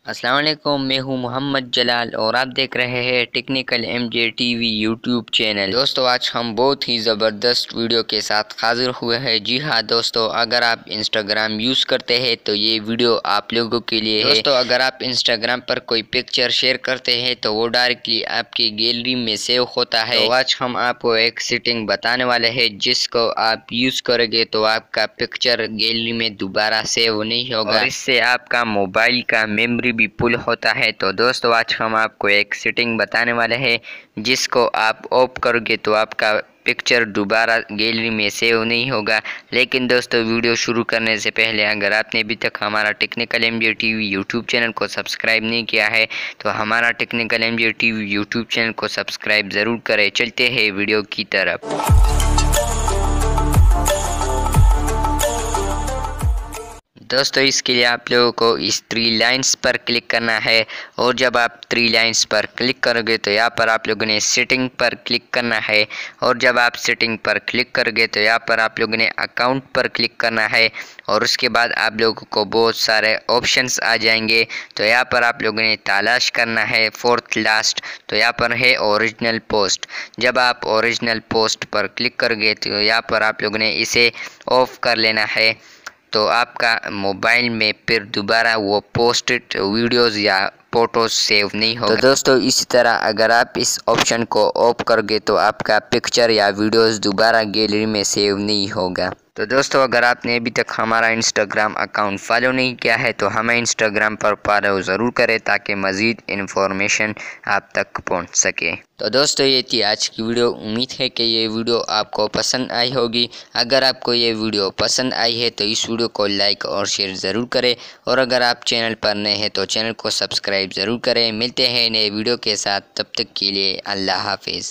अस्सलाम वालेकुम, मैं हूं मोहम्मद जलाल और आप देख रहे हैं technical MJ TV YouTube channel. दोस्तों, आज हम बहुत ही ज़बरदस्त वीडियो के साथ हाजिर हुए हैं। जी हां दोस्तों, अगर आप इंस्टाग्राम यूज़ करते हैं तो ये वीडियो आप लोगों के लिए है। दोस्तों, अगर आप इंस्टाग्राम पर कोई पिक्चर शेयर करते हैं तो वो डायरेक्टली आपकी गैलरी में सेव होता है। तो आज हम आपको एक सेटिंग बताने वाले हैं जिसको आप यूज़ करोगे तो आपका पिक्चर गैलरी में दोबारा सेव नहीं होगा और इससे आपका मोबाइल का मेमोरी भी फुल होता है। तो दोस्तों, आज हम आपको एक सेटिंग बताने वाले हैं जिसको आप ऑफ करोगे तो आपका पिक्चर दोबारा गैलरी में सेव नहीं होगा। लेकिन दोस्तों, वीडियो शुरू करने से पहले अगर आपने अभी तक हमारा technical MJ TV YouTube channel को सब्सक्राइब नहीं किया है तो हमारा technical MJ TV YouTube channel को सब्सक्राइब ज़रूर करें। चलते हैं वीडियो की तरफ। दोस्तों, इसके लिए आप लोगों को इस थ्री लाइंस पर क्लिक करना है और जब आप थ्री लाइंस पर क्लिक करोगे तो यहाँ पर आप लोगों ने सेटिंग पर क्लिक करना है और जब आप सेटिंग पर क्लिक करोगे तो यहाँ पर आप लोगों ने अकाउंट पर क्लिक करना है और उसके बाद आप लोगों को बहुत सारे ऑप्शंस आ जाएंगे। तो यहाँ पर आप लोगों ने तलाश करना है फोर्थ लास्ट, तो यहाँ पर है ओरिजिनल पोस्ट। जब आप ओरिजिनल पोस्ट पर क्लिक करोगे तो यहाँ पर आप लोगों ने इसे ऑफ कर लेना है तो आपका मोबाइल में फिर दोबारा वो पोस्टेड वीडियोस या फ़ोटोज़ सेव नहीं होगा। तो दोस्तों, इसी तरह अगर आप इस ऑप्शन को ऑफ करोगे तो आपका पिक्चर या वीडियोस दोबारा गैलरी में सेव नहीं होगा। तो दोस्तों, अगर आपने अभी तक हमारा इंस्टाग्राम अकाउंट फॉलो नहीं किया है तो हमें इंस्टाग्राम पर फॉलो ज़रूर करें ताकि मज़ीद इन्फॉर्मेशन आप तक पहुंच सके। तो दोस्तों, ये थी आज की वीडियो। उम्मीद है कि ये वीडियो आपको पसंद आई होगी। अगर आपको ये वीडियो पसंद आई है तो इस वीडियो को लाइक और शेयर ज़रूर करें और अगर आप चैनल पर नए हैं तो चैनल को सब्सक्राइब ज़रूर करें। मिलते हैं नए वीडियो के साथ, तब तक के लिए अल्लाह हाफिज़।